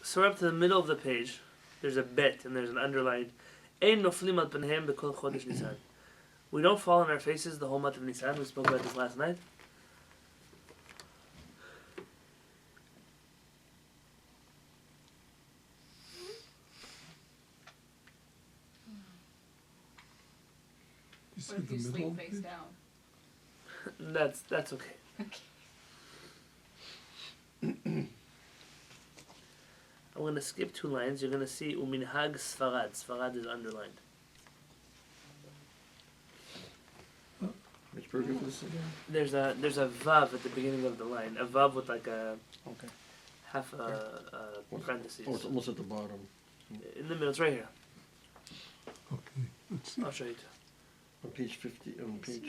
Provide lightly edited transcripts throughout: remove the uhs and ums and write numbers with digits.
So we're up to the middle of the page. There's a bet and there's an underlined. Ein noflim al penhem b'kol chodesh Nisan. We don't fall on our faces the whole month of Nisan. We spoke about this last night. What if you sleep face down? That's okay. I'm going to skip 2 lines. You're going to see uminhag Sfarad. Sfarad is underlined. Which paragraph is this again? There's a vav at the beginning of the line. A vav with like a Okay. half a parentheses. Oh, it's almost at the bottom. In the middle, it's right here. Okay, let's see. I'll show you too. On page 50, on page...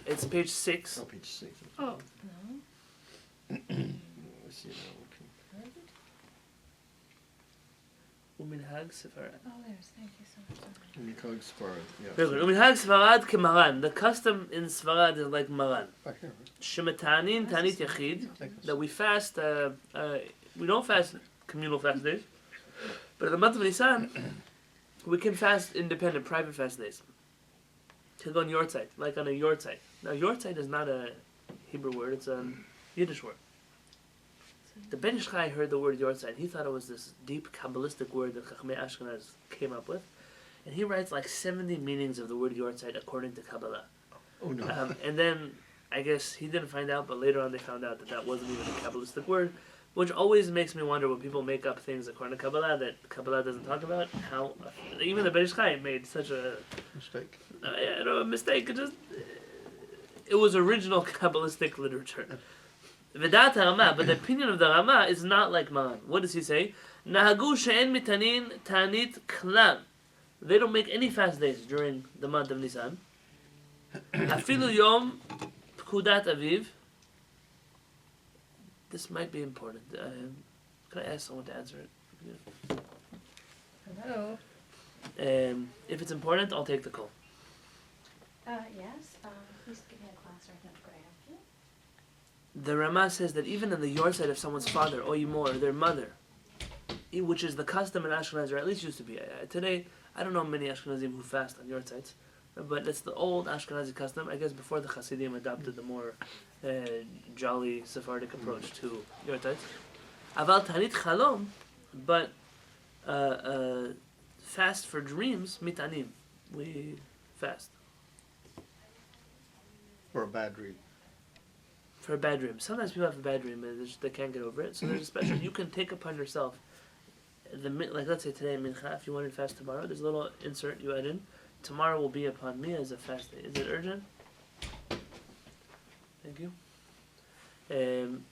It's page 6. oh, page 6. Oh, no. Let's see now. Uminhag Sfarad. Oh, there's. Thank you so much. Okay. Mikag Sfarad, yeah. Very good. Uminhag Sfarad kemaran. The custom in Sfarad is like maran. Back here, Shematanin tanit yachid. right? That we fast. We don't fast communal fast days, but in the month of Nisan, we can fast independent, private fast days. To go on yortzeit, like on a yortzeit. Now yortzeit is not a Hebrew word; it's a Yiddish word. The Ben Ish Chai heard the word yortzeit. He thought it was this deep Kabbalistic word that Chachmei Ashkenaz came up with, and he writes like 70 meanings of the word yortzeit according to Kabbalah. Oh, no. And then I guess he didn't find out, but later on they found out that that wasn't even a Kabbalistic word, which always makes me wonder when people make up things according to Kabbalah that Kabbalah doesn't talk about. How even the Ben Ish Chai made such a Mistake. a mistake. It was original Kabbalistic literature. V'dat HaRama, but the opinion of the Rama is not like Maran. What does he say? Nahagu she'en mitanin ta'anit klal. They don't make any fast days during the month of Nisan. Afilu yom pkudat aviv. This might be important. Can I ask someone to answer it? Hello. If it's important, I'll take the call. Yes. Please give me a class right now. Could I ask you? The Rama says that even in the yortzeit of someone's father, or more, their mother, which is the custom in Ashkenaz, or at least used to be. Today, I don't know many Ashkenazim who fast on yortzeits, but it's the old Ashkenazi custom, I guess before the Hasidim adopted the more jolly Sephardic approach to yortzeits. Aval tanit chalom, but fast for dreams, mitanim. We fast. Or a bad dream. For a bad dream. Sometimes people have a bad dream and they can't get over it. So there's a special, you can take upon yourself, like let's say today, mincha, if you wanted to fast tomorrow, there's a little insert you add in. Tomorrow will be upon me as a fast day. Is it urgent? Thank you. And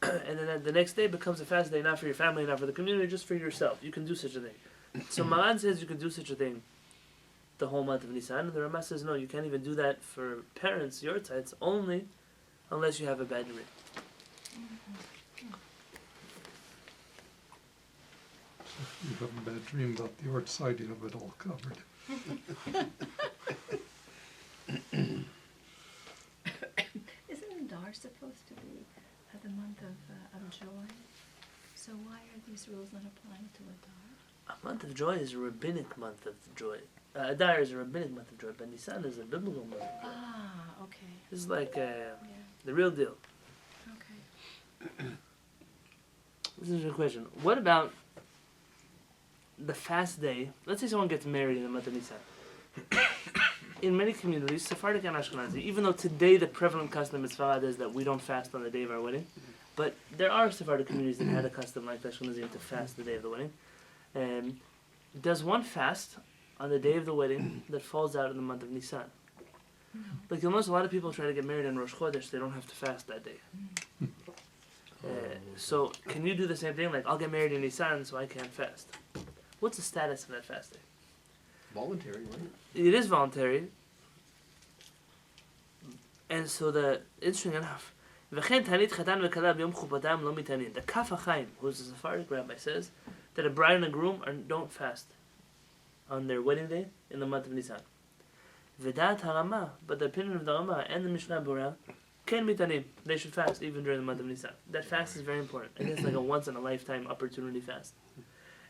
then the next day becomes a fast day, not for your family, not for the community, just for yourself. You can do such a thing. So Maran says you can do such a thing the whole month of Nisan, and the Rama says no, you can't even do that for parents, yortzeits, only unless you have a bad dream. If you have a bad dream about the art side, you have it all covered. Isn't Adar supposed to be the month of joy? So why are these rules not applying to Adar? A month of joy is a rabbinic month of joy. Adar is a rabbinic month of joy, but Nisan is a biblical month of joy. Ah, okay. This is like Yeah. the real deal. Okay. This is a question. What about the fast day? Let's say someone gets married in the month of Nisan. In many communities, Sephardic and Ashkenazi, even though today the prevalent custom in Sfarad is that we don't fast on the day of our wedding, but there are Sephardic communities that had a custom like Ashkenazim to fast the day of the wedding. Does one fast on the day of the wedding that falls out in the month of Nisan? No. Like you'll notice a lot of people try to get married on Rosh Chodesh, they don't have to fast that day. So can you do the same thing? Like I'll get married in Nisan, so I can't fast. What's the status of that fasting? Voluntary, right? It is voluntary. And so interesting enough, the Kaf HaChaim, who's a Sephardic rabbi, says that a bride and a groom don't fast on their wedding day in the month of Nisan. V'dat HaRama, but the opinion of the Rama and the Mishnah Berurah Ken mitanim. They should fast even during the month of Nisan. That fast is very important. And it's like a once in a lifetime opportunity fast.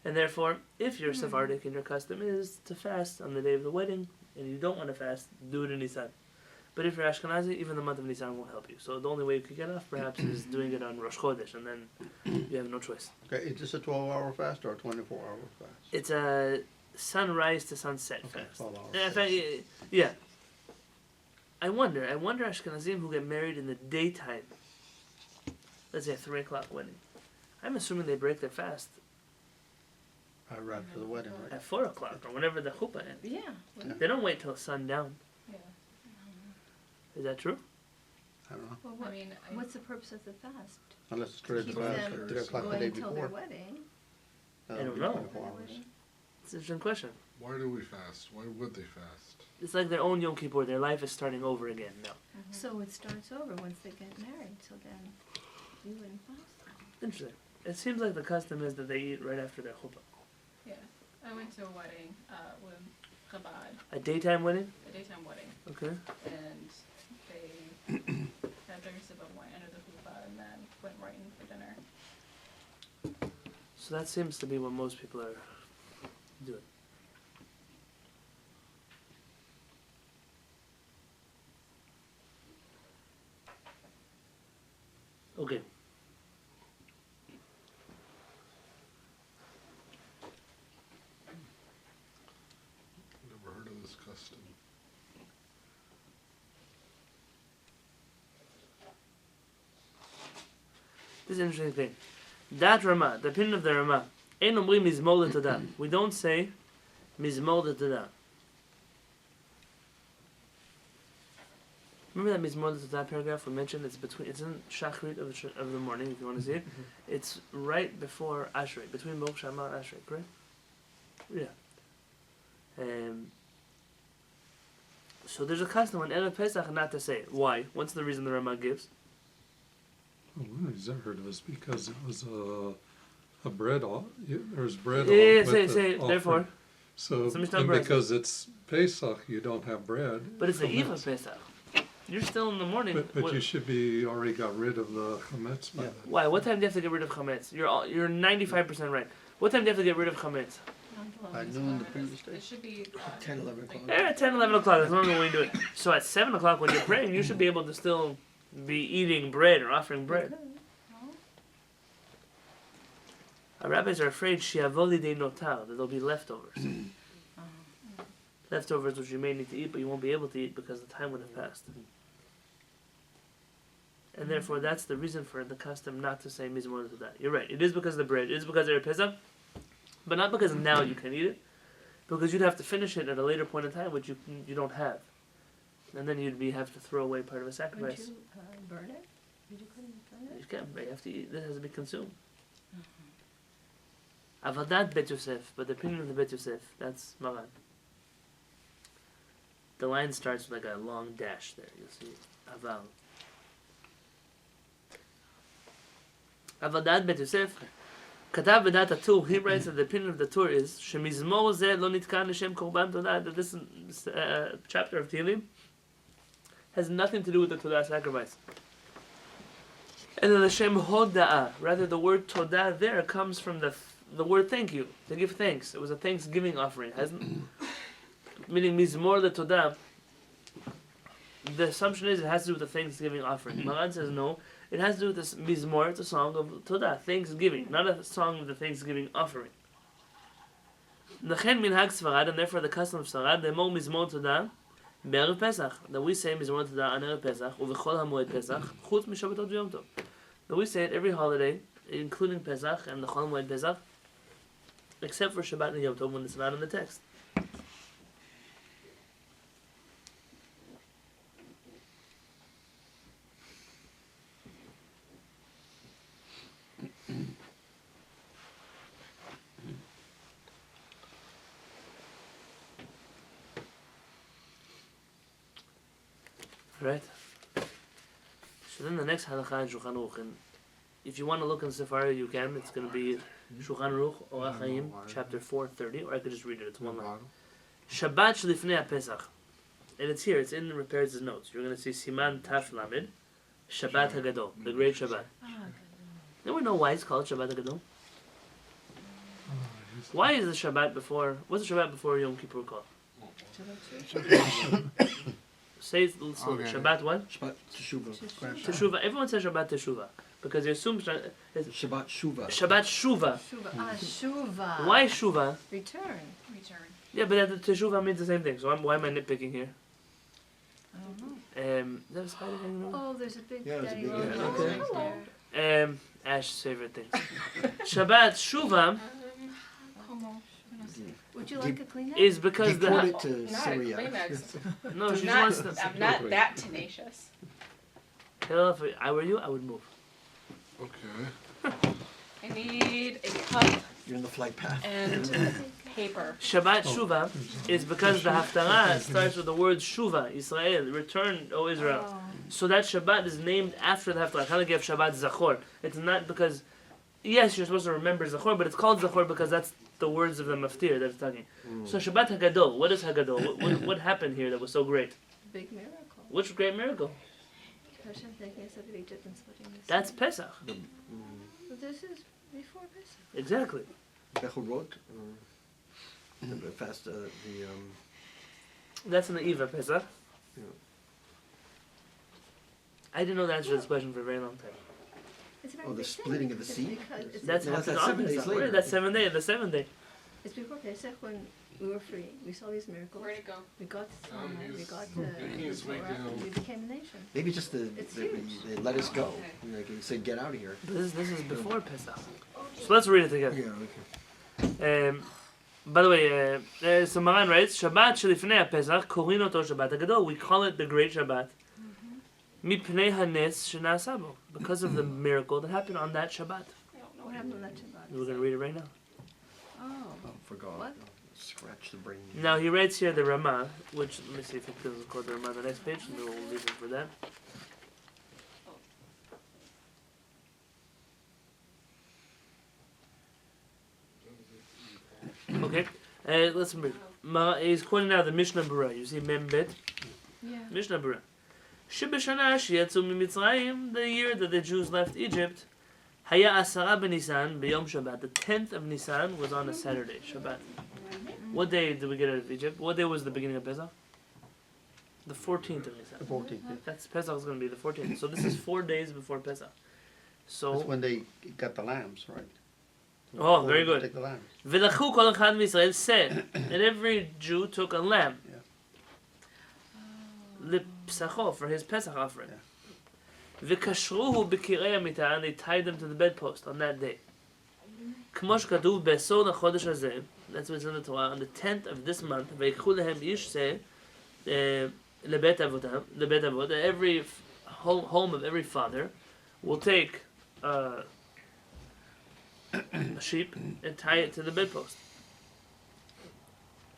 And therefore, if you're Sephardic and your custom is to fast on the day of the wedding, and you don't want to fast, do it in Nisan. But if you're Ashkenazi, even the month of Nisan won't help you. So the only way you could get off, perhaps, is doing it on Rosh Chodesh, and then you have no choice. Okay, is this a 12-hour fast or a 24-hour fast? It's a sunrise to sunset Okay, fast. 12 hours. Yeah, in fact, yeah. I wonder Ashkenazim who get married in the daytime, let's say a 3 o'clock wedding, I'm assuming they break their fast Right for the wedding, right? at 4 o'clock or whenever the chuppah ends. Yeah. Yeah. They don't wait till sundown. Yeah. Is that true? I don't know. Well, I mean, what's the purpose of the fast? Unless it's To traditional keep fast them at 3 o'clock the day going till their before. wedding. I That'll don't be know. 24 hours. It's an interesting question. Why do we fast? Why would they fast? It's like their own Yom Kippur. Their life is starting over again now. So it starts over once they get married, so then you wouldn't fast. Interesting. It seems like the custom is that they eat right after their chuppah. Yeah. I went to a wedding with Chabad, A daytime wedding? a daytime wedding, Okay. and they had their sip of wine under the chuppah and then went right in for dinner. So that seems to be what most people are doing. Okay. Never heard of this custom. This is an interesting thing. That Ramah, the opinion of the Ramah, Ein omrim mizmor l'todah. We don't say mizmor l'todah. Remember that mizmor l'todah paragraph we mentioned? It's in Shachrit of the morning, if you want to see it. It's right before Ashrei, between Baruch She'amar and Ashrei, correct? Yeah. So there's a custom on Erev Pesach not to say it. Why? What's the reason the Ramah gives? Well, one reason I heard it was because it was a bread off. There's bread Yeah, off. say it. Therefore, So, So Mr. and Brett. because it's Pesach, you don't have bread. but it's the eve of chametz. Pesach. You're still in the morning. But What- you should be already got rid of the chametz by Yeah. then. Why? What time do you have to get rid of chametz? You're 95% right. What time do you have to get rid of chametz? By noon the previous day. It should be 10, 11 o'clock. 10, 11 o'clock. That's normally when you do it. So at 7 o'clock when you're praying, you should be able to still be eating bread or offering bread. Our rabbis are afraid shiavoli de notar, that there'll be leftovers. Leftovers which you may need to eat, but you won't be able to eat because the time would have passed. And therefore, that's the reason for the custom not to say mizmor to that. You're right. It is because of the bread. It is because of Pesach, but not because now you can eat it. Because you'd have to finish it at a later point in time, which you don't have, and then you'd have to throw away part of a Would sacrifice. you burn it? Would you couldn't burn it? You can't. You have to eat. This has to be consumed. Avodat Bet Yosef, but the opinion of the Bet Yosef, that's Maran. The line starts with like a long dash there. You'll see Aval. Avodat Bet Yosef. Katav B'dat HaTur, he writes that the opinion of the Tur is Shemizmor zeh lo nitkan l'shem korban todah, that this chapter of Tehillim has nothing to do with the Todah sacrifice. And then the Shem Hoda'ah, rather the word Todah there comes from the word thank you, to give thanks. It was a thanksgiving offering, meaning Mizmor le Todah. The assumption is it has to do with the thanksgiving offering. Maran says no, it has to do with this Mizmor, it's a song of Todah, thanksgiving, not a song of the thanksgiving offering. Nechen minhag Sfarad, and therefore the custom of Sfarad, the more Mizmor Todah, Be'erev Pesach, that we say Mizmor Todah on Erev Pesach, u'v'chol ha'moed Pesach, chutz mishabatot v'yom tov. That we say it every holiday, including Pesach and the Chol Moed Pesach, except for Shabbat and Yom Tov when it's not in the text. Right? So then the next halacha in Shulchan Aruch, and if you want to look in Sephara, you can. It's going to be Shulchan Aruch, Orach Chaim, chapter 430, or I could just read it. It's one line. Shabbat shlifnei Pesach, and it's here. It's in Repair's notes. You're going to see Siman Taf Lamed, Shabbat Hagadol, the Great Shabbat. Anyone know why it's called Shabbat Hagadol? Why is the Shabbat before? What's the Shabbat before Yom Kippur called? Say it slowly. Okay. Shabbat what? Shabbat Teshuvah. Teshuvah. Everyone says Shabbat Teshuvah because they assume it's Shabbat Shuvah. Shabbat Shuvah. Shuva. Why Shuvah? Return. Return. Yeah, but Teshuvah means the same thing. So why am I nitpicking here? I don't know. Is that a spider hanging over? Oh, there's a big Yeah, there's a daddy big long daddy. nose Okay. right there. Ash's favorite things. Shabbat Shuvah Would you like a Kleenex? is because Deport the it to Not a Syria. Kleenex. no, she just Not- wants to. I'm not that tenacious. Hell, if I were you, I would move. Okay. I need a cup You're in the flight path. and paper. Shabbat Shuvah is because the Haftarah starts with the word Shuvah, Israel, return, O Israel. Oh. So that Shabbat is named after the Haftarah. Kind of give Shabbat Zachor. It's not because, yes, you're supposed to remember Zachor, but it's called Zachor because that's the words of the Maftir that it's talking. So Shabbat Hagadol, what is Hagadol? What happened here that was so great? Big miracle. Which great miracle? Hashem taking us out of Egypt and splitting the sea. That's Pesach. But this is before Pesach. Exactly. Bechorot. The fast. That's in the Eve of Pesach. Yeah. I didn't know the answer to this question for a very long time. It's a very Oh, the big thing. splitting of the It's sea? because it's That's No, happened that's on 7 days Pesach. later. Right, that's the seventh day. It's before Pesach when we were free. We saw these miracles. Where'd it go? We got we he's- got he's the Torah, making and we became a nation. Maybe just It's huge. they let us go. Like you said, get out of here. But this is before Pesach. So let's read it together. Yeah. Okay. By the way, so Maran writes, Shabbat shelifnei Pesach, korin oto Shabbat Hagadol. We call it the Great Shabbat. Mipnei hanes shena'asa bo, because of the miracle that happened on that Shabbat. I don't know. What happened on that Shabbat? We're going to read it right now. Oh. Oh, forgot. What? Scratch the brain. Now he writes here the Ramah, which, let me see if it doesn't quote the Ramah on the next page, and we'll leave it for that. Okay, let's read. He's quoting now the Mishnah Berurah. You see Mem Bet? Yeah. Mishnah Berurah. Shebeshana sheyatzu miMitzrayim, the year that the Jews left Egypt, Haya Asara b'Nisan b'Yom Shabbat. The 10th of Nisan was on a Saturday, Shabbat. What day did we get out of Egypt? What day was the beginning of Pesach? The 14th of Nisan. The 14th. Yeah. That's Pesach is going to be the 14th. So this is 4 days before Pesach. So That's when they got the lambs, right? Oh, very good. Take the lambs. V'lachu kol echad miYisrael said, and every Jew took a lamb. Lipsacho, for his Pesach offering. V'kashruhu b'kirei hamita, and they tied them to the bedpost on that day. K'mosh katuv be'sor lachodesh hazeh, that's what's in the Torah, on the 10th of this month, v'yikhu lehem ish seh, lebet avot, every home of every father will take a sheep and tie it to the bedpost.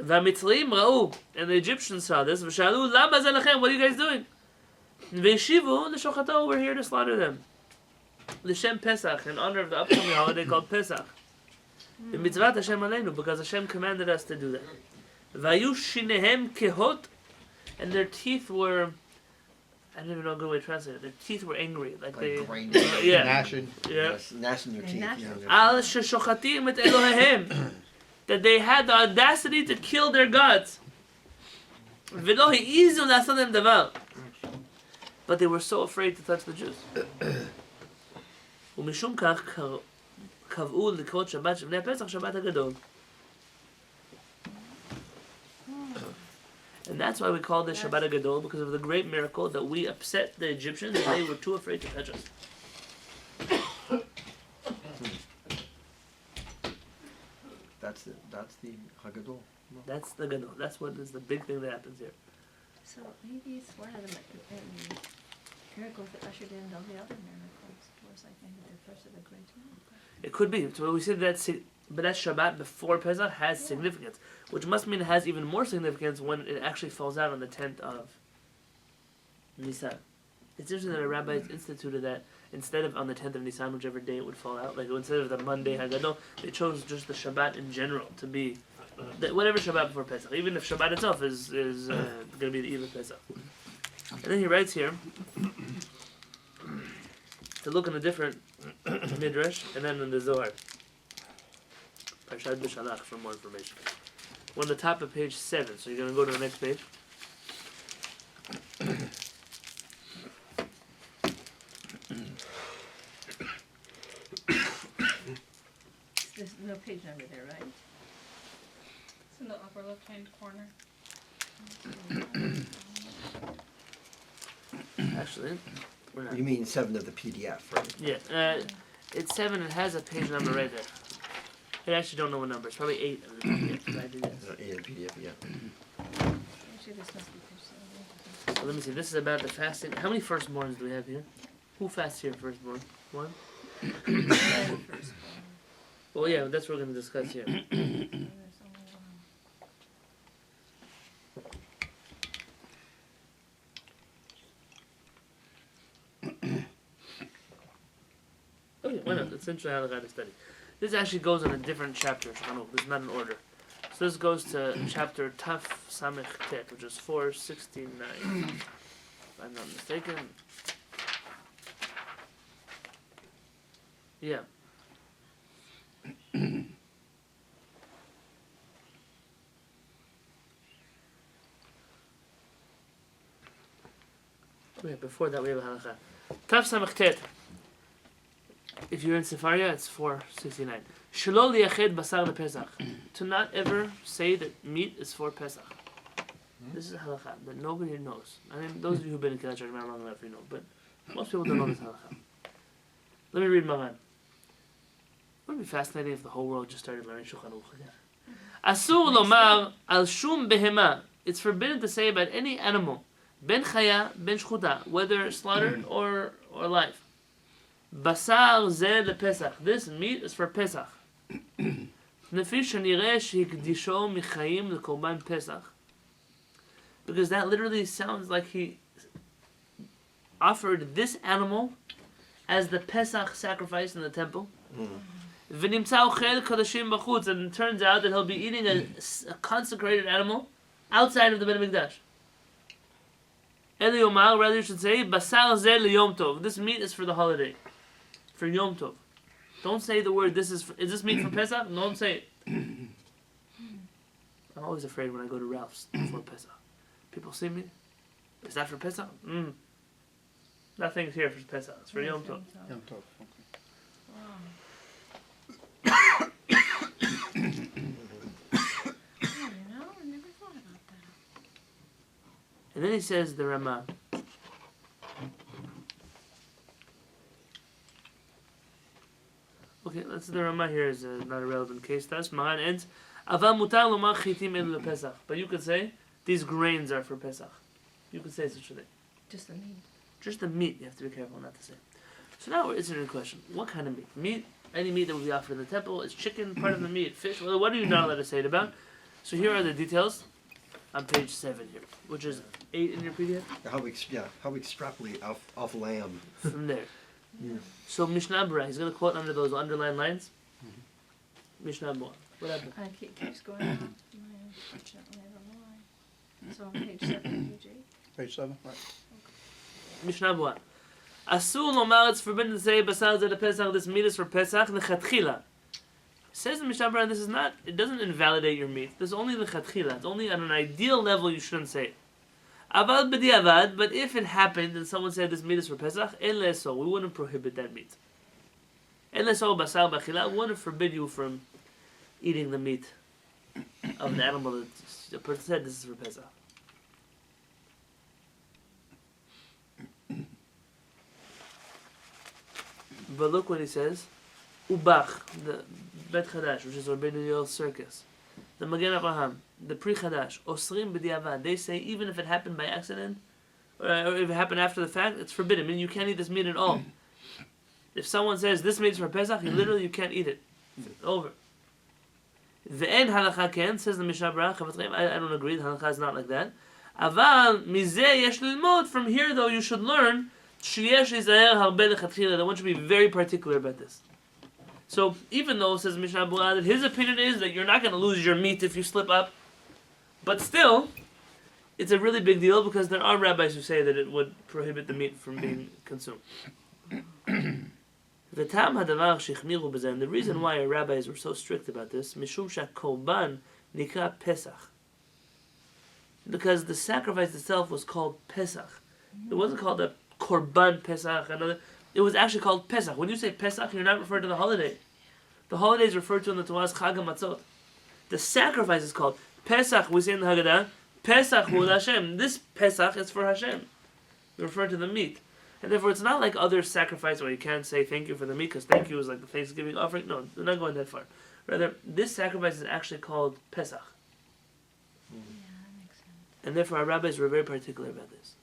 והמצרים ראו, and the Egyptians saw this, ושאלו, למה זה לכם? What are you guys doing? והשיבו לשוחטו, we're here to slaughter them. L'shem Pesach, in honor of the upcoming holiday called Pesach. במצוות Hashem עלינו, because Hashem commanded us to do that. והיו שיניהם כהות, and their teeth were, I don't even know a good way to translate it. Their teeth were angry, like they, grinding. yeah, Gnashing. yeah. Yes, gnashing your And teeth. gnashing. Yeah. Al sheshochatim et Eloheim, that they had the audacity to kill their gods. V'lo ha'izun la'asot davar, but they were so afraid to touch the Jews. ומשום כך קבעו לקרוא שבת של בני הפסח שבת הגדול. And that's why we call this Shabbat Hagadol, because of the great miracle that we upset the Egyptians and they were too afraid to touch us. That's the Haggadah. That's the Gadol. That's what is the big thing that happens here. So maybe it's one of the miracles that ushered in all the other miracles. Was I think the first of the great miracle. It could be. So we say that, but that Shabbat before Pesach has significance, which must mean it has even more significance when it actually falls out on the 10th of Nisan. It's interesting that a rabbi instituted that instead of on the 10th of Nisan, whichever day it would fall out, like instead of the Monday Haggadah, they chose just the Shabbat in general to be whatever Shabbat before Pesach, even if Shabbat itself is going to be the eve of Pesach. And then he writes here, to look in a different midrash, and then in the Zohar. Parshat B'Shalach for more information. We're on the top of page 7, so you're going to go to the next page. There's no page number there, right? It's in the upper left-hand corner. Actually, we're not. You mean 7 of the PDF, right? Yeah, it's 7. It has a page number right there. I actually don't know what number. It's probably 8 of the PDF. But I did guess. 8 of the PDF, yeah. Actually, this must be page 7. So let me see. This is about the fasting. How many firstborns do we have here? Who fasts here firstborn? One? Well, yeah, that's what we're going to discuss here. There's only one. Okay, why not? It's interesting how to study. This actually goes in a different chapter. This is not in order. So this goes to chapter Taf Samech Tet, which is 469. If I'm not mistaken. Yeah. Okay, before that we have a halacha. Taf Samech Tet. If you're in Sefaria, it's 469. Shelo liyached basar lePesach. To not ever say that meat is for Pesach. This is a halacha that nobody knows. I mean, those of you who've been in Kehillat long enough, you know, but most people don't know this halacha. Let me read Maran. Wouldn't it be fascinating if the whole world just started learning Shulchan Aruch again? Asur lomar al shum behema. It's forbidden to say about any animal, ben chaya, ben shchuta, whether slaughtered or live. Basar zeh lePesach. This meat is for Pesach. Nefi shenireh shehikdisho michayim lekorban Pesach. Because that literally sounds like he offered this animal as the Pesach sacrifice in the temple. V'nimtza ochel kadashim b'chutz, and it turns out that he'll be eating a consecrated animal outside of the Beit HaMikdash. Eli Yomar, rather you should say, Basar zeh liyom tov. This meat is for the holiday, for Yom Tov. Don't say the word. Is this meat for Pesach? Don't say it. I'm always afraid when I go to Ralph's for Pesach. People see me. Is that for Pesach? Nothing's here for Pesach. It's for Yom Tov. Yom Tov, I never thought about that. And then he says the Ramah. Okay, that's the Ramah here is not a relevant case. That's Mahan ends. Aval mutar lomar chitim elu lePesach. But you could say these grains are for Pesach. You could say such a thing. Just the meat. Just the meat. You have to be careful not to say. So now it's a question. What kind of meat? Meat. Any meat that would be offered in the temple. Is chicken part of the meat? Fish? Well, what are you not allowed to say it about? So here are the details on page 7 here, which is 8 in your PDF. How we extrapolate off lamb. From there. Yeah. So Mishnah Berurah, he's going to quote under those underlined lines. Mishnah Berurah. What happened? It keeps going up. Unfortunately, I don't know why. So on page 7, page 8. Page 7, right. Mishnah Berurah. Asur lomar, it's forbidden to say basar zeh lePesach. This meat is for Pesach. Lechatchila. Says the Mishnah Berurah, this is not. It doesn't invalidate your meat. This is only lechatchila. It's only on an ideal level you shouldn't say it. Avad b'diavad, but if it happened and someone said this meat is for Pesach, en so we wouldn't prohibit that meat. En so basar b'achila, we wouldn't forbid you from eating the meat of the animal that the person said this is for Pesach. But look what he says. Ubach, the Bet Chadash, which is Rabbi Yoel's circus. The Magen Avraham, the Pri Chadash, Osrim b'diavad. They say even if it happened by accident, or if it happened after the fact, it's forbidden. I mean, you can't eat this meat at all. If someone says this meat is for Pesach, you can't eat it. It's over. The end halacha ken, says the Mishnah Berurah. I don't agree. The halacha is not like that. Aval mizeh yesh lilmod. From here, though, you should learn that one should be very particular about this. So even though, says Mishnah Berurah, that his opinion is that you're not going to lose your meat if you slip up, but still, it's a really big deal because there are rabbis who say that it would prohibit the meat from being consumed. V'tam hadavar shechmiru b'zeh. And the reason why our rabbis were so strict about this, mishum shakorban nikra Pesach. Because the sacrifice itself was called Pesach. It wasn't called a korban Pesach. It was actually called Pesach. When you say Pesach, you're not referring to the holiday. The holiday is referred to in the Torah as Chag HaMatzot. The sacrifice is called Pesach. We say in the Haggadah, Pesach hu Hashem. This Pesach is for Hashem. We refer to the meat. And therefore, it's not like other sacrifice where you can't say thank you for the meat because thank you is like the Thanksgiving offering. No, they're not going that far. Rather, this sacrifice is actually called Pesach. Yeah, that makes sense. And therefore, our rabbis were very particular about this.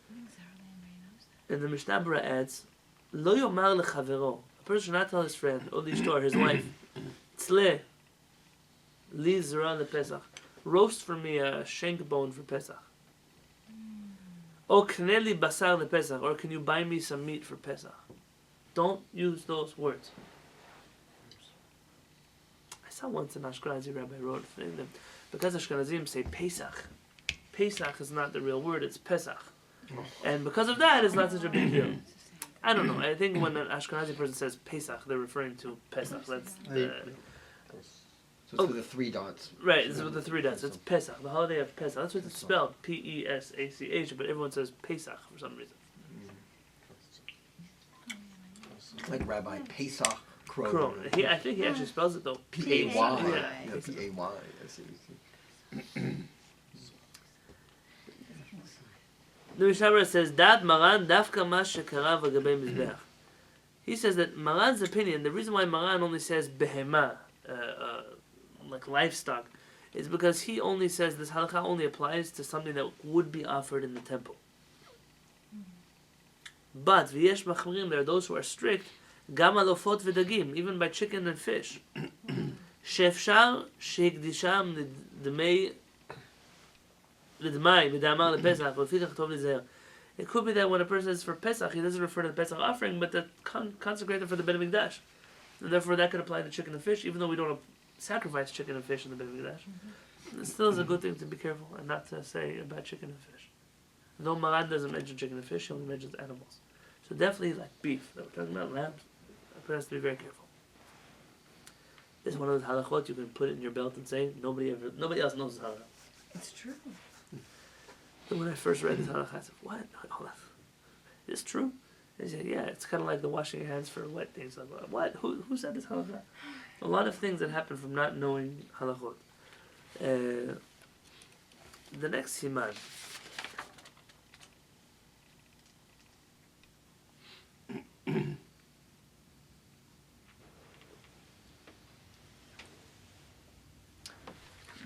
I think Zarley knows that. And the Mishnah Berurah adds, Lo yomar lechavero. A person should not tell his friend, or the ishtor, his wife, Tzle, li zera lePesach. Roast for me a shank bone for Pesach. O kneli basar lePesach. Or can you buy me some meat for Pesach? Don't use those words. I saw once an Ashkenazi rabbi wrote saying that because Ashkenazim say Pesach, Pesach is not the real word, it's Pesach. And because of that, it's not such a big deal. I don't know. I think when an Ashkenazi person says Pesach, they're referring to Pesach. That's So it's with the 3 dots. right. It's with the 3 dots. It's Pesach, the holiday of Pesach. That's what it's spelled, Pesach. But everyone says Pesach for some reason. It's like Rabbi Pesach Krohn. Krohn. I think he actually spells it though. P-A-Y. Yeah. Yeah, P-A-Y. I see. The Mishnah Berurah says that Maran dafka ma shekara v'gabei mizbeach. He says that Maran's opinion, the reason why Maran only says behema, like livestock, is because he only says this halakha only applies to something that would be offered in the temple. But v'yesh machmirim, there are those who are strict, gam alofot v'dagim, even by chicken and fish. Shefshar sheikdisham l'dmei l'dmai v'damar lePesach v'fikach tov l'zeher. It could be that when a person is for Pesach, he doesn't refer to the Pesach offering, but the consecrated for the Beit HaMikdash. And therefore that could apply to chicken and fish, even though we don't sacrifice chicken and fish in the Beit HaMikdash. It still is a good thing to be careful and not to say about chicken and fish. Though Maran doesn't mention chicken and fish, he only mentions animals. So definitely like beef, that we're talking about lambs, a person has to be very careful. This is one of those halachot you can put it in your belt and say, nobody else knows this halachot. It's true. And when I first read this halakha, I said, what? Is this true? And he said, yeah, it's kind of like the washing your hands for wet things. I'm like, what? Who said this halakha? A lot of things that happen from not knowing halachot. The next siman.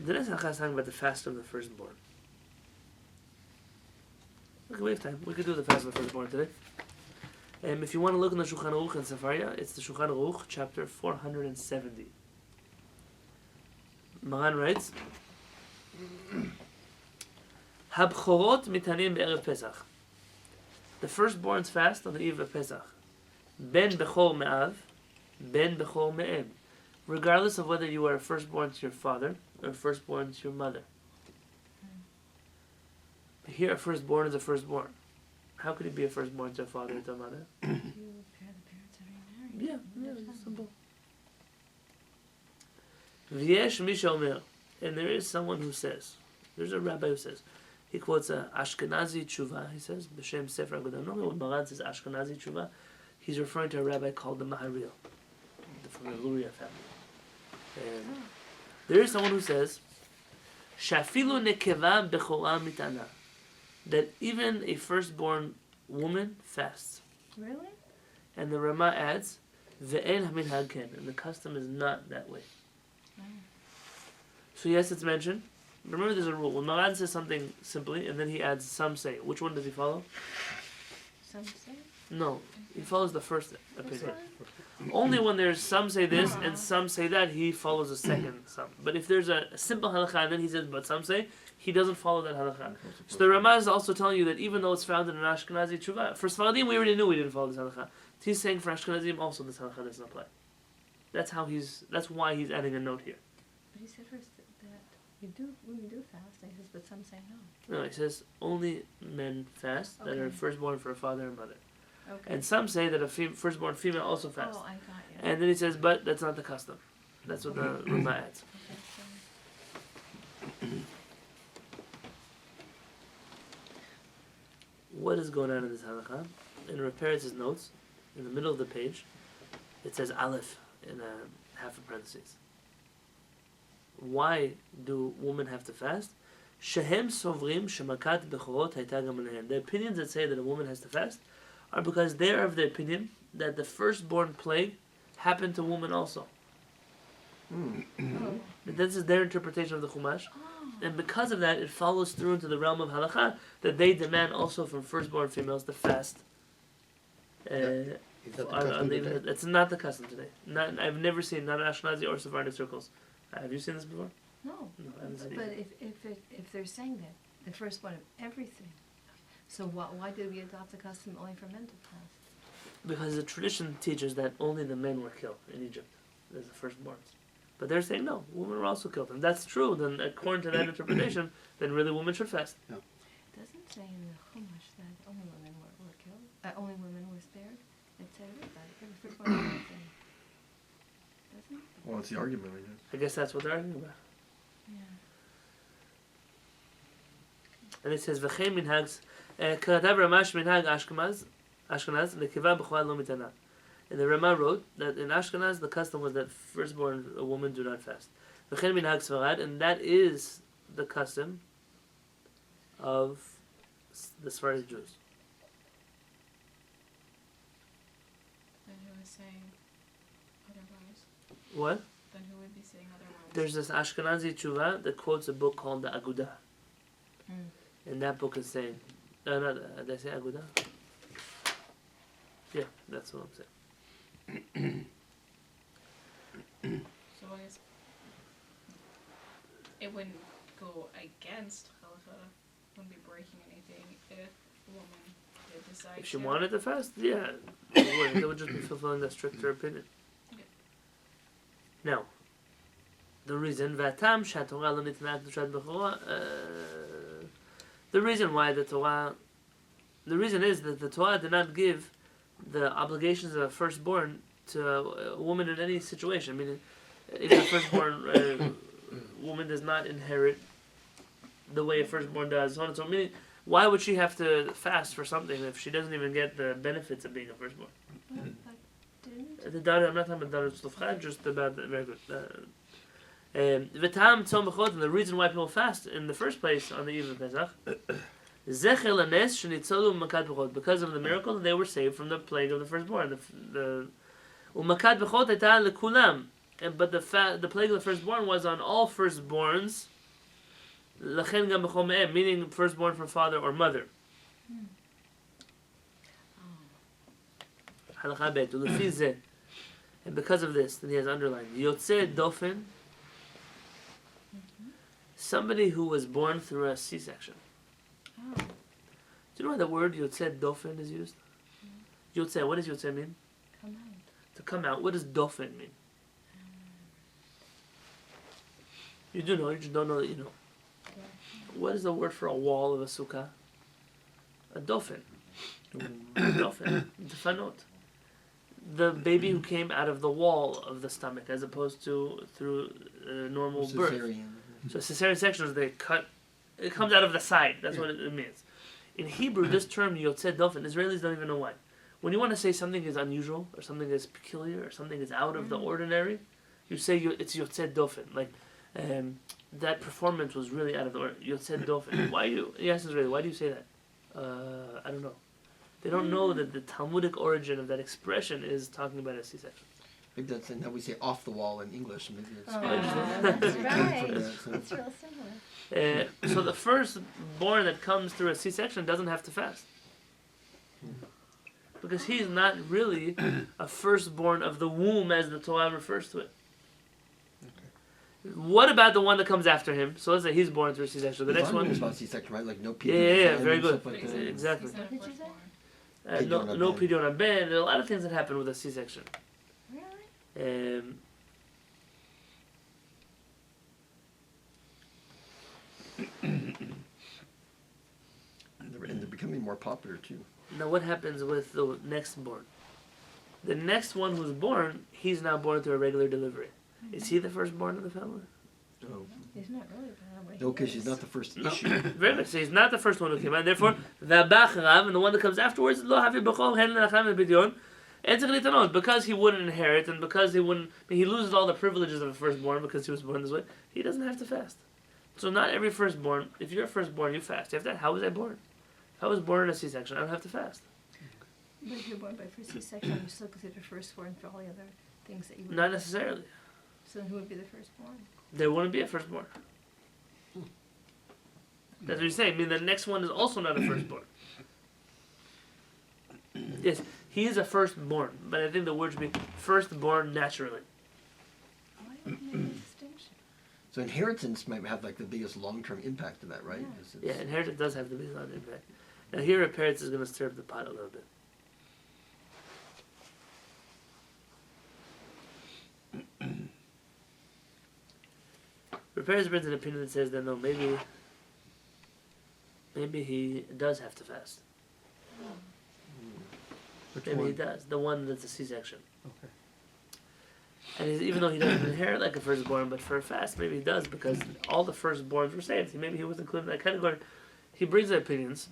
The next halakha is talking about the fast of the firstborn. Okay, we have time. We could do the fast of the firstborn today. If you want to look in the Shulchan Aruch and Sefaria, it's the Shulchan Aruch, chapter 470. Maran writes, Habchorot mitanim be'erev Pesach. The firstborns fast on the eve of Pesach. Ben bechor me'av, ben bechor me'em. Regardless of whether you are a firstborn to your father or a firstborn to your mother. Here, a firstborn is a firstborn. How could he be a firstborn to a father or to a mother? You pair the parents are remarried. Yeah, it's simple. V'yesh mi she'omer, and there is someone who says, there's a rabbi who says, he quotes a Ashkenazi tshuva, he says, b'shem Sefer Haggadah. Normally when Maran says Ashkenazi tshuva, he's referring to a rabbi called the Maharil, from the Luria family. And there is someone who says, Shafilu nekeva bechora mitana, that even a firstborn woman fasts. Really? And the Rama adds, ve'en haminhag ken, and the custom is not that way. Oh. So yes, it's mentioned. Remember, there's a rule. When Maran says something simply, and then he adds some say, which one does he follow? Some say? No, he follows the first opinion. Only when there's some say this and some say that, he follows a second some. But if there's a simple halakha and then he says, but some say, he doesn't follow that halakha. So the Rama is also telling you that even though it's found in an Ashkenazi tshuva, for Sfaradim we already knew we didn't follow this halakha. He's saying for Ashkenazim also this halakha doesn't apply. That's why he's adding a note here. But he said first that Women do fast. I says, but some say no. No, he says only men fast that are Okay. firstborn for a father and mother. Okay. And some say that a firstborn female also fasts. Oh, I got you. And then he says, but that's not the custom. That's what the Rama adds. Okay, sorry. What is going on in this halakha? In Rav Peretz's notes, in the middle of the page, it says Aleph in half a parentheses. Why do women have to fast? Shehem sovrim shemakat bechorot hayta gam alehen. The opinions that say that a woman has to fast are because they are of the opinion that the firstborn plague happened to women also. Mm. Oh. And this is their interpretation of the Chumash. And because of that, it follows through into the realm of halacha that they demand also from firstborn females to fast. Is that the custom today? It's not the custom today. I've never seen, not in Ashkenazi or Sephardic circles. Have you seen this before? No. No, I haven't seen it But either. if they're saying that, the firstborn of everything, so why did we adopt a custom only for men to fast? Because the tradition teaches that only the men were killed in Egypt as the firstborns. But they're saying no, women were also killed. And that's true, then according to that interpretation, then really women should fast. It doesn't say in the Chumash that only women were killed, only women were spared. It said everybody, every firstborn of everything. Doesn't it? Well, it's the argument, I guess. I guess that's what they're arguing about. Yeah. And it says, "V'chein minhags, k'adav Ramash minhag Ashkenaz, lekiva b'chol lo mitana." And the Rama wrote that in Ashkenaz the custom was that firstborn a woman do not fast. V'chein minhag Sfarad, and that is the custom of the Sephardic Jews. Then who is saying otherwise? What? Then who would be saying otherwise? There's this Ashkenazi tshuva that quotes a book called the Agudah. Mm. And that book is saying, did I say Agudah? Yeah, that's what I'm saying. So I guess it wouldn't go against halacha, wouldn't be breaking anything if a woman did decide If she to. wanted to fast, yeah, it would just be fulfilling that stricter opinion. Okay. Now, the reason Vatam Shatorah lo nitnat l'shat bechora, the reason why the Torah, the reason is that the Torah did not give the obligations of a firstborn to a woman in any situation. I mean, if a firstborn woman does not inherit the way a firstborn does, so on and so on. Meaning, why would she have to fast for something if she doesn't even get the benefits of being a firstborn? Well, but didn't The daughter, I'm not talking about daughter tzlufcha, just about the very good. V'tam tzom b'chot, and the reason why people fast in the first place on the eve of Pesach, zecher lanes shenitzolu u'makat b'chot, because of the miracle that they were saved from the plague of the firstborn. The u'makat b'chot hayta lekulam, but the plague of the firstborn was on all firstborns. Lachen gam b'chol me'em, meaning firstborn from father or mother. Halakha bet u'lefi zeh, and because of this, then he has underlined yotzei dofen. Somebody who was born through a C-section. Oh. Do you know why the word yotzei dofen is used? Yotzei, what does yotzei mean? Come out. To come out. What does dofen mean? You do know, you just don't know that you know. Yeah. What is the word for a wall of a sukkah? A dofen. Dofen. Defanot. The baby who came out of the wall of the stomach as opposed to through normal birth. Cesarean. So cesarean section is they cut, it comes out of the side. That's what it means. In Hebrew, this term yotzei dofen, Israelis don't even know why. When you want to say something is unusual or something is peculiar or something is out of the ordinary, you say it's yotzei dofen. Like that performance was really out of the ordinary. Yotzei dofen. Why you? Yes, Israeli. Why do you say that? I don't know. They don't know that the Talmudic origin of that expression is talking about a C-section. Maybe that's how we say off the wall in English. Maybe it's That's right. from that, so. It's real similar. So the firstborn that comes through a C-section doesn't have to fast. Because he's not really a firstborn of the womb as the Torah refers to it. What about the one that comes after him? So let's say he's born through a C-section. The next one is about C-section, right? Like no Yeah, pedion very and good. stuff like that. Exactly. He's not a What did you say? firstborn. No pidyon ben. There are a lot of things that happen with a C-section. Really? And they're becoming more popular too. Now what happens with the next born? The next one who's born, he's now born through a regular delivery. Is he the firstborn of the family? Oh. He's not really bad. But No, he because she's is. not the first No. issue. Very good. So he's not the first one who came out. Therefore, the HaRav, and the one that comes afterwards, lo havi b'chol hen l'acham b'pidyon. And because he wouldn't inherit, and because he wouldn't, he loses all the privileges of a firstborn because he was born this way. He doesn't have to fast. So not every firstborn. If you're a firstborn, you fast. You have to. How was I born? If I was born in a C-section, I don't have to fast. But if you're born by first C-section, you're still considered firstborn for all the other things that you would. Not necessarily. So then who would be the firstborn? There wouldn't be a firstborn. That's what you're saying. I mean, the next one is also not a firstborn. Yes, he is a firstborn, but I think the word should be firstborn naturally. Why do you make that distinction? So inheritance might have like the biggest long-term impact of that, right? Yeah. 'Cause Yeah, it's- inheritance does have the biggest impact. Now here, Peretz is going to stir up the pot a little bit. Peretz brings an opinion that says that no, maybe he does have to fast. Which Maybe he one? does. The one that's a C-section. Okay. And even though he doesn't inherit like a firstborn, but for a fast, maybe he does because all the firstborns were saved. Maybe he was included in that category. He brings the opinions.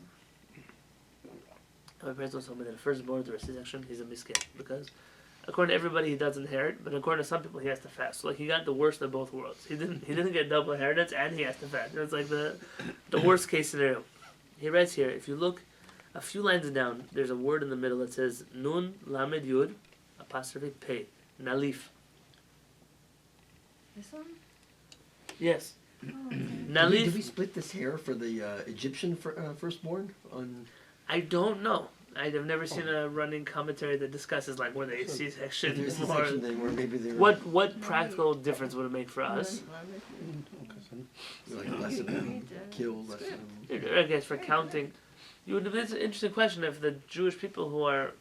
My parents also told me that a firstborn through a C-section, he's a miskin because according to everybody, he does inherit, but according to some people, he has to fast. So like he got the worst of both worlds. He didn't get double inheritance, and he has to fast. It's like the worst case scenario. He writes here, if you look a few lines down, there's a word in the middle that says Nun Lamed Yud apostrophe Pei Nalif. This one? Yes. Oh, okay. Did we Nalif. split this hair for the Egyptian firstborn? On I don't know. I've never seen a running commentary that discusses like were they C-section there's a or section then where maybe they were what practical difference would it make for us? like less of them killed, less of them. I guess for counting, it's an interesting question. If the Jewish people who are,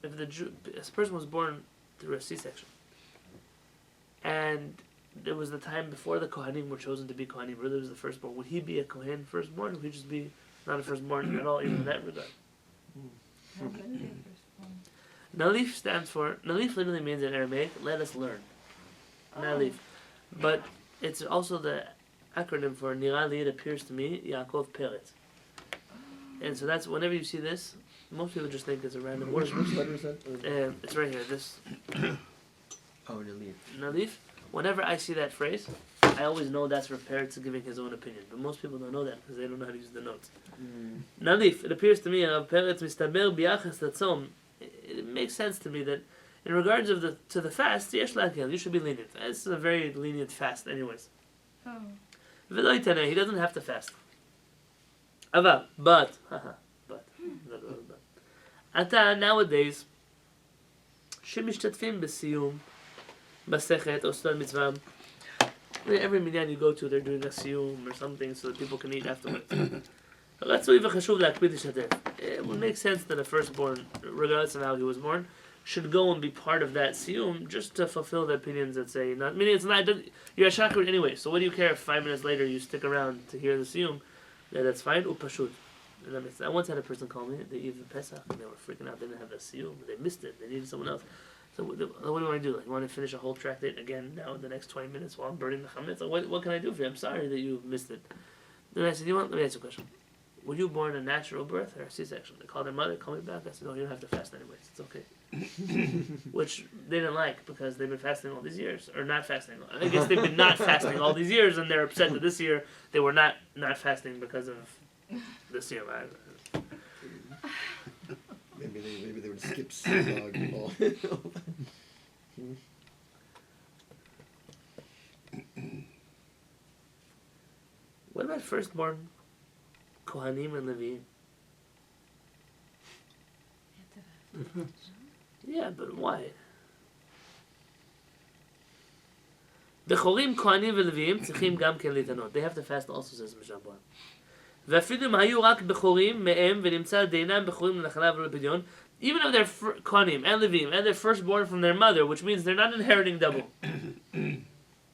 if this person was born through a C-section, and it was the time before the Kohanim were chosen to be Kohanim, really was the firstborn, would he be a Kohen firstborn, or would he just be not a firstborn at all, even in that regard? How could it be a firstborn? Nalif stands for, Nalif literally means in Aramaic, let us learn. Nalif. But it's also the acronym for Nirali, it appears to me, Yaakov Peretz. And so that's, whenever you see this, most people just think it's a random word. Which letter is that? It's right here, this Oh, Nalif. Nalif. Whenever I see that phrase, I always know that's for Peretz giving his own opinion. But most people don't know that because they don't know how to use the notes. Nalif, it appears to me, Peretz mistaber biachas latzom. It makes sense to me that in regards of to the fast, yesh lakel, you should be lenient. This is a very lenient fast, anyways. Oh. V'lo yitaneh, he doesn't have to fast. Ava, but. Ata nowadays, shemishtatfim b'siyum, masechet, ostan mitzvah. Every minyan you go to, they're doing a siyum or something so that people can eat afterwards. It would make sense that a firstborn, regardless of how he was born, should go and be part of that siyum just to fulfill the opinions that say not. Meaning it's not. You're a shakrid anyway. So what do you care if 5 minutes later you stick around to hear the siyum? Yeah, that's fine. Upashut. I once had a person call me the eve of Pesach and they were freaking out. They didn't have the siyum. They missed it. They needed someone else. So what do you want to do? Like, you want to finish a whole tractate again now in the next 20 minutes while I'm burning the chametz? Like, what can I do for you? I'm sorry that you missed it. Then I said, let me ask you a question. Were you born a natural birth or a C-section? They called their mother, call me back. I said, no, you don't have to fast anyways. It's okay. Which they didn't like because they've been fasting all these years. Or not fasting. I guess they've been not fasting all these years and they're upset that this year they were not fasting because of this year. Maybe they would skip synagogue. What about firstborn Kohanim and Levi? Yeah, but why? Bechorim, Kohanim ולוויים צריכים גם כן להתענות. They have to fast also, says Mishabah. ואפילו אם היו רק בכורים מהם ונמצא דינם בכורים לנחלה ולפדיון, even if they're Kohanim and Levim and they're firstborn from their mother, which means they're not inheriting double.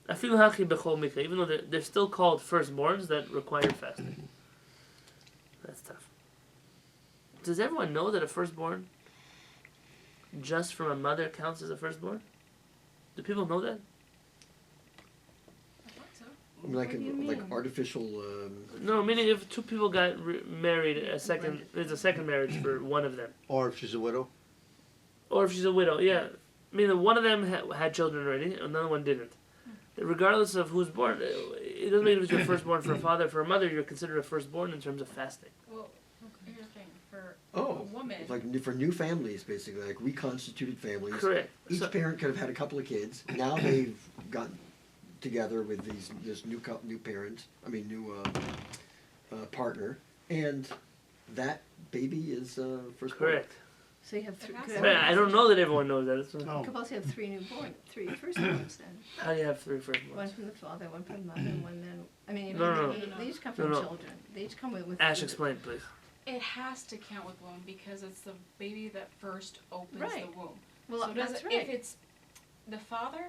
Afilu hachi bechol mikra, even though they're still called firstborns that require fasting. That's tough. Does everyone know that a firstborn just from a mother counts as a firstborn? Do people know that? I thought so. Like What do you like mean? artificial. No, meaning if two people got married, there's a second marriage for one of them. Or if she's a widow. Or if she's a widow, yeah. Meaning one of them had children already, another one didn't. Regardless of who's born, it doesn't matter if you're firstborn for a father, for a mother, you're considered a firstborn in terms of fasting. Well, here's the thing. For Oh, a woman, like for new families, basically, like reconstituted families. Correct. Each So- parent could have had a couple of kids. Now they've gotten together with this new partner, and that baby is first. Correct. So you have three. It has Could to But I don't know that everyone knows that. Oh. could also have three firstborns then. How do you have three One firstborns? from the father, one from the mother, and one then. I mean, No. they each come from No. children. They each come with. Ash, explain, please. it has to count with womb because it's the baby that first opens Right. the womb. Well, so that's right. if it's the father,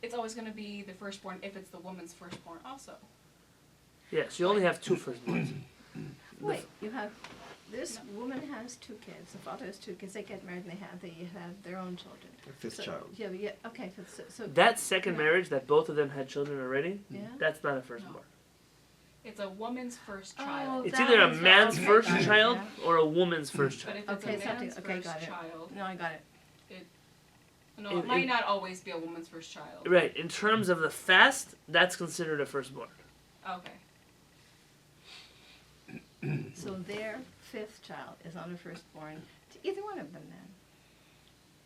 it's always going to be the firstborn if it's the woman's firstborn also. Yes, you only have two firstborns. Wait, you have. This woman has two kids. The father has two kids. They get married and they have their own children. Fifth So, child. Yeah, but yeah. Okay, so That second marriage that both of them had children already, yeah. that's not a firstborn. It's a woman's first Oh, child. It's that either a is- man's okay, first got it, child yeah. or a woman's first But child. if it's Okay, a something- man's okay, first got it. child, No, I got it. no, it It- might it- not always be a woman's first child. Right, in terms of the fast, that's considered a firstborn. Okay. So their fifth child is not a firstborn to either one of them then.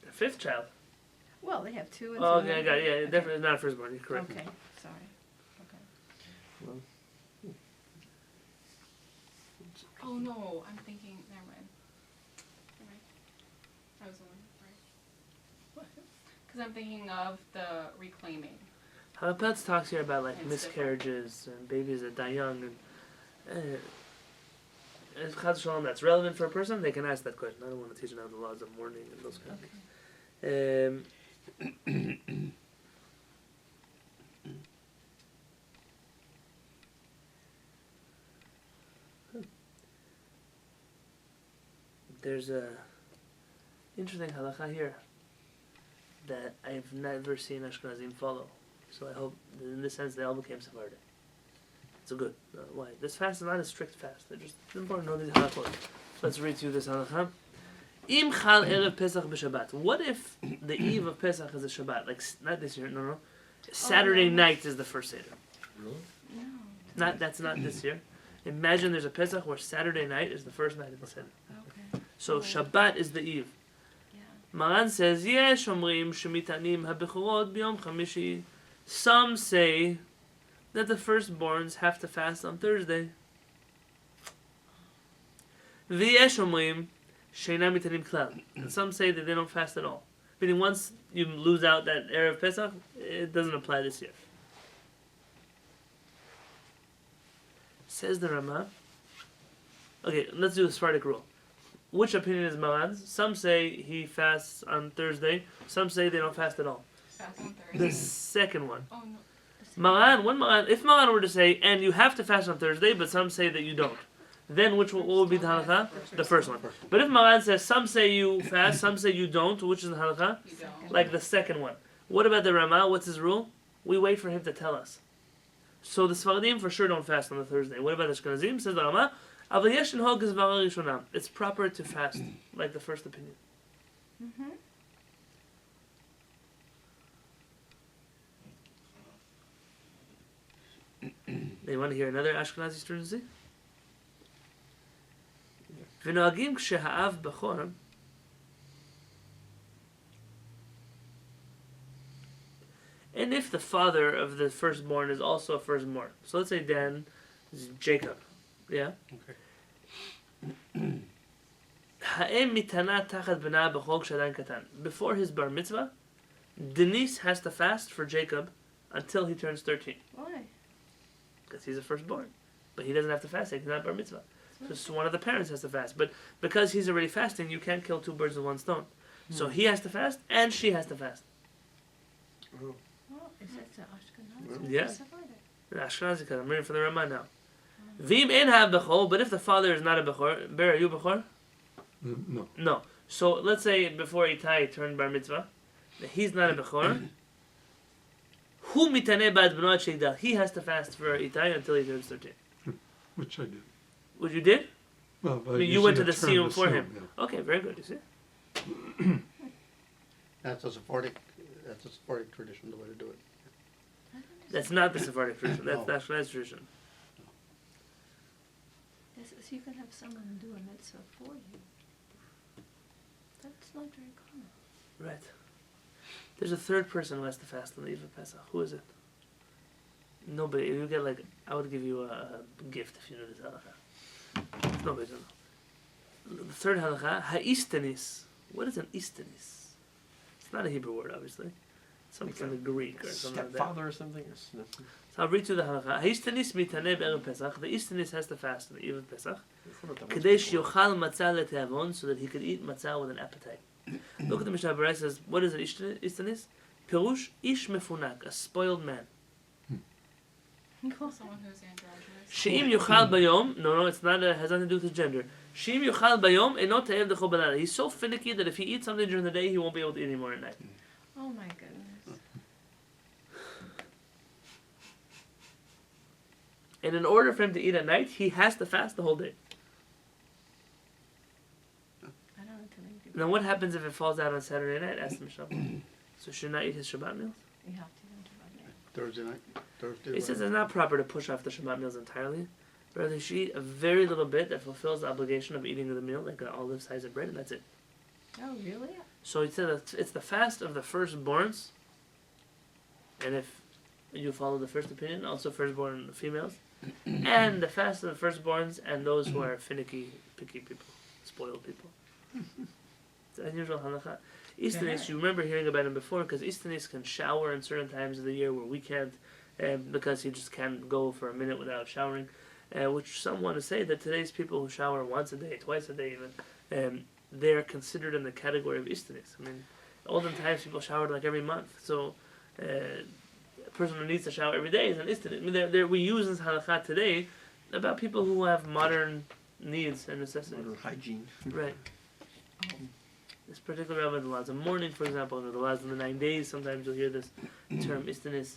The fifth child. Well, they have two and Oh, three. okay, I got it. Yeah, Okay. definitely not a firstborn. You're correct. Okay, sorry. Okay. Oh no, I'm thinking. Never mind. I was wrong. Right. Because I'm thinking of the reclaiming. HaRav Peretz talks here about like It's miscarriages and babies that die young, and if Chas Shalom that's relevant for a person, they can ask that question. I don't want to teach them the laws of mourning and those kind of things. There's a interesting halacha here that I've never seen Ashkenazim follow. So I hope, in this sense, they all became Sephardic. It's a good. Why? This fast is not a strict fast. They're just important to know these halachot. Let's read through this halacha. Im chal erev Pesach b'Shabbat. What if the eve of Pesach is a Shabbat? Like, not this year, no. Saturday night is the first Seder. Really? No. That's not this year. Imagine there's a Pesach where Saturday night is the first night of the Seder. Okay. So Shabbat is the eve. Yeah. Maran says, Yesh omrim shemitanim habechorot b'yom chamishi. Some say that the firstborns have to fast on Thursday. V'yesh omrim she'inam mitanim klal. And some say that they don't fast at all. Meaning once you lose out that Erev Pesach, it doesn't apply this year. Says the Rama. Okay, let's do the Sephardic rule. Which opinion is Maran's? Some say he fasts on Thursday. Some say they don't fast at all. Fast on The Thursday. second one. Oh no. If Maran were to say, and you have to fast on Thursday, but some say that you don't, then what would be the halacha? The first one. But if Maran says, some say you fast, some say you don't, which is the halacha? You don't. Like the second one. What about the Rama? What's his rule? We wait for him to tell us. So the Sfaradim for sure don't fast on the Thursday. What about the Ashkenazim? Says the Rama, it's proper to fast, like the first opinion. Mm-hmm. They want to hear another Ashkenazi stringency? ונוהגים כשהאב בכור and if the father of the firstborn is also a firstborn. So let's say Dan is Jacob. Yeah? האם מתנה תחת בנה הבכור כשעדיין קטן. Before his bar mitzvah, Denise has to fast for Jacob until he turns 13. Why? Because he's a firstborn. But he doesn't have to fast, he's not bar mitzvah. So one of the parents has to fast. But because he's already fasting, you can't kill two birds with one stone. So he has to fast, and she has to fast. Oh. Well, Is that the Ashkenazi? Yeah. Or Sephardic? The Ashkenazi cut. I'm reading for the Ramah now. Vim ein ha bechor, but if the father is not a bechor, Ber, are you bechor? No. No. So let's say before Itai turned bar mitzvah, he's not a bechor. Hu mitaneh bad b'noat sheigdal. He has to fast for Itai until he turns 13. Which I did. What you did? Well, I mean, you went to the usually siyum for him. yeah. Okay, very good. You see? That's a Sephardic tradition, the way to do it. I don't That's understand. not the Sephardic tradition. That's No. the Ashkenazi tradition. So you can have someone do a mitzvah for you. That's not very common. Right. There's a third person who has to fast on the Eve of Pesach. Who is it? Nobody. You get like, I would give you a gift if you knew this halacha. Nobody doesn't know. The third halacha, ha'istenis. What is an istenis? It's not a Hebrew word, obviously. It's something from the Greek or something like that. Stepfather or something? Or So I'll read through the halacha. Ha'istenis mitaneh be'erev Pesach. The istenis has to fast on the Eve of Pesach. Kadesh yochal matzah leteavon, so that he could eat matzah with an appetite. Look at the Mishnah Berurah says, what is an istenis? Pirush ish mefunak, a spoiled man. Someone who's androgynous. She'im yuchal bayom, no, it's not, has nothing to do with his gender. She'im yuchal bayom, enot te'ev decho banana. He's so finicky that if he eats something during the day, he won't be able to eat anymore at night. Oh my goodness. And in order for him to eat at night, he has to fast the whole day. I don't know too many people. Now what happens if it falls out on Saturday night? Ask the Mishnah. So should he not eat his Shabbat meals? You have to do it. Thursday night? Thursday. It says it's not proper to push off the Shabbat meals entirely. Rather, you should eat a very little bit that fulfills the obligation of eating the meal, like an olive size of bread, and that's it. Oh, really? So it said that it's the fast of the firstborns, and if you follow the first opinion, also firstborn females, and the fast of the firstborns and those who are finicky, picky people, spoiled people. It's an unusual halacha. Istanis, you remember hearing about him before, because Istanis can shower in certain times of the year where we can't, because he just can't go for a minute without showering. Which some want to say that today's people who shower once a day, twice a day even, they are considered in the category of Istanis. I mean, olden times people showered like every month, so a person who needs to shower every day is an Istanis. I mean, we use this halakha today about people who have modern needs and necessities. Modern hygiene. Right. This particular rabbi allows a morning, for example, and it allows in the 9 days. Sometimes you'll hear this term Istanis.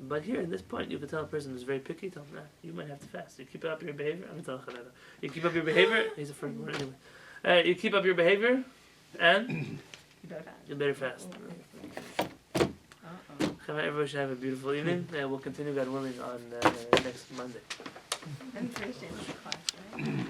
But here, at this point, you could tell a person who's very picky, tell him, nah, you might have to fast. You keep up your behavior. I'm going to tell Haggadah. You keep up your behavior. He's a firstborn anyway. You keep up your behavior, and You better fast. you better fast. Everybody should have a beautiful evening. We'll continue, God willing, on next Monday. And Thursday was the class, right?